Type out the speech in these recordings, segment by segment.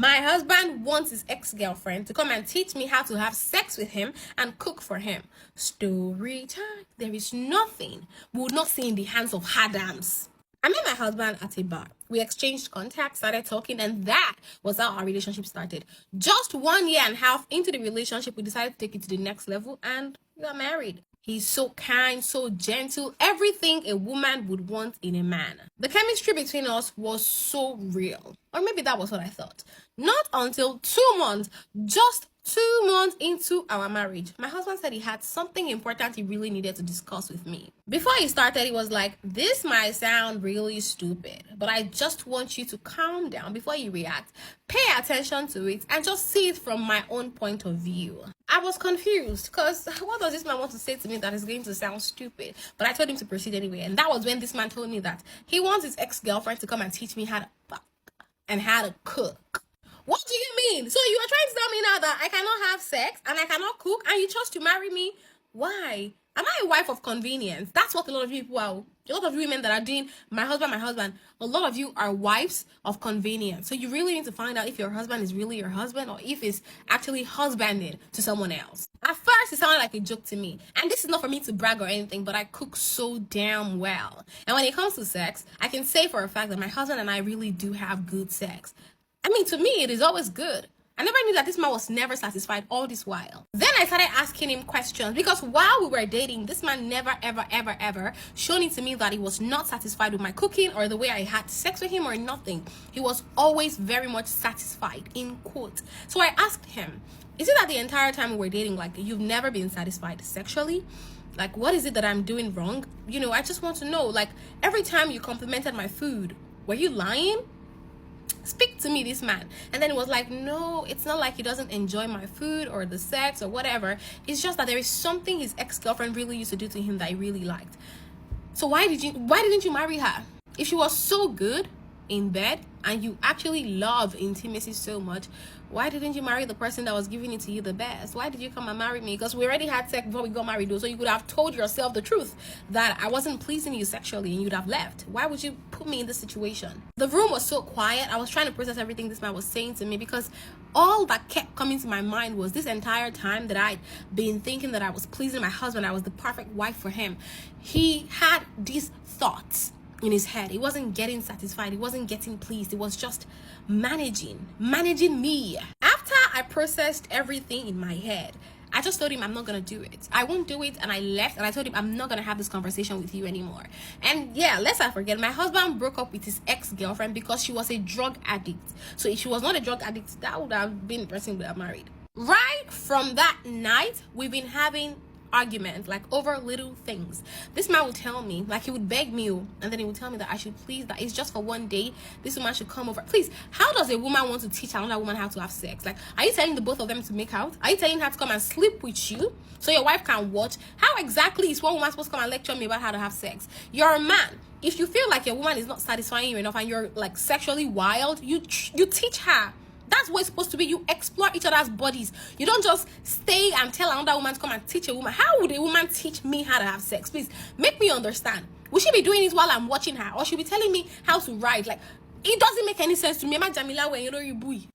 My husband wants his ex-girlfriend to come and teach me how to have sex with him and cook for him. Story time. There is nothing we would not see in the hands of Adams. I met my husband at a bar. We exchanged contacts, started talking, and that was how our relationship started. Just 1.5 years into the relationship, we decided to take it to the next level and we got married. He's so kind, so gentle, everything a woman would want in a man. The chemistry between us was so real. Or maybe that was what I thought. Not until 2 months, just 2 months into our marriage, my husband said he had something important he really needed to discuss with me. Before he started, he was like, this might sound really stupid, but I just want you to calm down before you react. Pay attention to it and just see it from my own point of view. I was confused because what does this man want to say to me that is going to sound stupid? But I told him to proceed anyway. And that was when this man told me that he wants his ex-girlfriend to come and teach me how to fuck and how to cook. What do you mean? So you are trying to tell me now that I cannot have sex and I cannot cook and you chose to marry me? Why? Am I a wife of convenience? That's what a lot of people are. A lot of women that are doing my husband. A lot of you are wives of convenience. So you really need to find out if your husband is really your husband or if he's actually husbanded to someone else. At first, it sounded like a joke to me. And this is not for me to brag or anything, but I cook so damn well. And when it comes to sex, I can say for a fact that my husband and I really do have good sex. I mean, to me, it is always good. I never knew that this man was never satisfied all this while. Then I started asking him questions because while we were dating, this man never, ever shown it to me that he was not satisfied with my cooking or the way I had sex with him or nothing. He was always very much satisfied, in quote. So I asked him, is it that the entire time we were dating, like, you've never been satisfied sexually? Like, what is it that I'm doing wrong? You know, I just want to know, like, every time you complimented my food, were you lying? Speak to me, this man. And then it was like, no, it's not like he doesn't enjoy my food or the sex or whatever. It's just that there is something his ex-girlfriend really used to do to him that I really liked. So why didn't you marry her? If she was so good in bed and you actually love intimacy so much, why didn't you marry the person that was giving it to you the best? Why did you come and marry me? Because we already had sex before we got married, though. So you could have told yourself the truth that I wasn't pleasing you sexually and you'd have left. Why would you put me in this situation? The room was so quiet. I was trying to process everything this man was saying to me because all that kept coming to my mind was this entire time that I'd been thinking that I was pleasing my husband, I was the perfect wife for him. He had these thoughts in his head. He wasn't getting satisfied. He wasn't getting pleased. It was just managing me. After I processed everything in my head, I just told him I'm not going to do it. I won't do it. And I left and I told him I'm not going to have this conversation with you anymore. And yeah, lest I forget, my husband broke up with his ex-girlfriend because she was a drug addict. So if she was not a drug addict, that would have been the person we have married. Right from that night, we've been having argument, like over little things. This man would tell me, like, he would beg me, and then he would tell me that I should please, that it's just for one day, this woman should come over. Please, how does a woman want to teach another woman how to have sex? Like, are you telling the both of them to make out? Are you telling her to come and sleep with you so your wife can watch? How exactly is one woman supposed to come and lecture me about how to have sex? You're a man. If you feel like your woman is not satisfying you enough and you're like sexually wild, you teach her. That's what it's supposed to be. You explore each other's bodies. You don't just stay and tell another woman to come and teach a woman. How would a woman teach me how to have sex? Please, make me understand. Will she be doing it while I'm watching her? Or she'll be telling me how to ride? Like, it doesn't make any sense to me.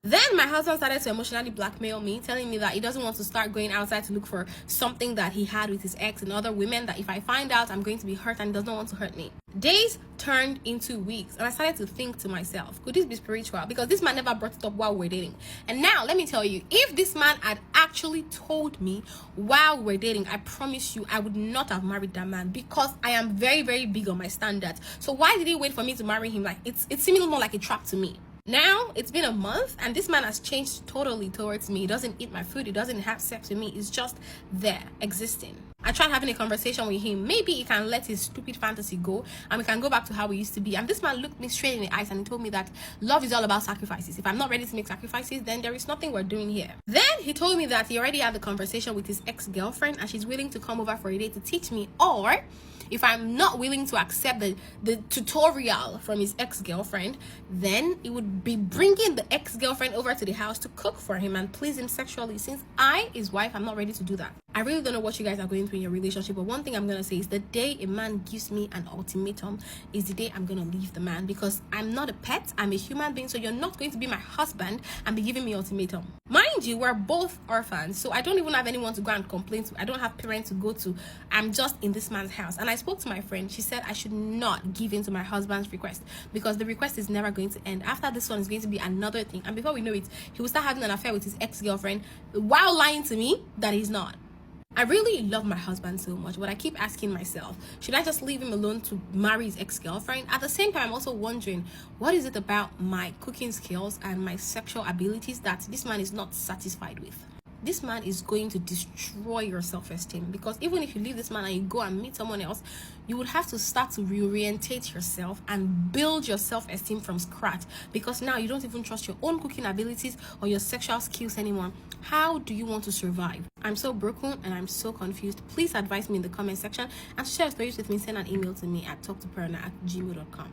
Then my husband started to emotionally blackmail me, telling me that he doesn't want to start going outside to look for something that he had with his ex and other women, that if I find out, I'm going to be hurt, and he does not want to hurt me. Days turned into weeks, and I started to think to myself, could this be spiritual? Because this man never brought it up while we were dating. And now, let me tell you, if this man had actually told me while we were dating, I promise you, I would not have married that man, because I am very, very big on my standards. So why did he wait for me to marry him? Like, it's seeming more like a trap to me. Now, it's been a month, and this man has changed totally towards me. He doesn't eat my food. He doesn't have sex with me. He's just there, existing. I tried having a conversation with him. Maybe he can let his stupid fantasy go, and we can go back to how we used to be. And this man looked me straight in the eyes, and he told me that love is all about sacrifices. If I'm not ready to make sacrifices, then there is nothing we're doing here. Then he told me that he already had the conversation with his ex-girlfriend, and she's willing to come over for a day to teach me, or if I'm not willing to accept the tutorial from his ex-girlfriend, then he would be bringing the ex-girlfriend over to the house to cook for him and please him sexually. Since I, his wife, I'm not ready to do that. I really don't know what you guys are going through in your relationship, but one thing I'm gonna say is the day a man gives me an ultimatum is the day I'm gonna leave the man, because I'm not a pet, I'm a human being. So you're not going to be my husband and be giving me ultimatum. Mind you, we're both orphans, so I don't even have anyone to go and complain to. I don't have parents to go to. I'm just in this man's house. And I spoke to my friend. She said I should not give in to my husband's request, because the request is never going to end. After this one is going to be another thing, and before we know it, he will start having an affair with his ex-girlfriend while lying to me that he's not. I really love my husband so much, but I keep asking myself, should I just leave him alone to marry his ex-girlfriend? At the same time, I'm also wondering, what is it about my cooking skills and my sexual abilities that this man is not satisfied with? This man is going to destroy your self-esteem, because even if you leave this man and you go and meet someone else, you would have to start to reorientate yourself and build your self-esteem from scratch, because now you don't even trust your own cooking abilities or your sexual skills anymore. How do you want to survive? I'm so broken and I'm so confused. Please advise me in the comment section and share your stories with me. Send an email to me at talktoperna@gmail.com.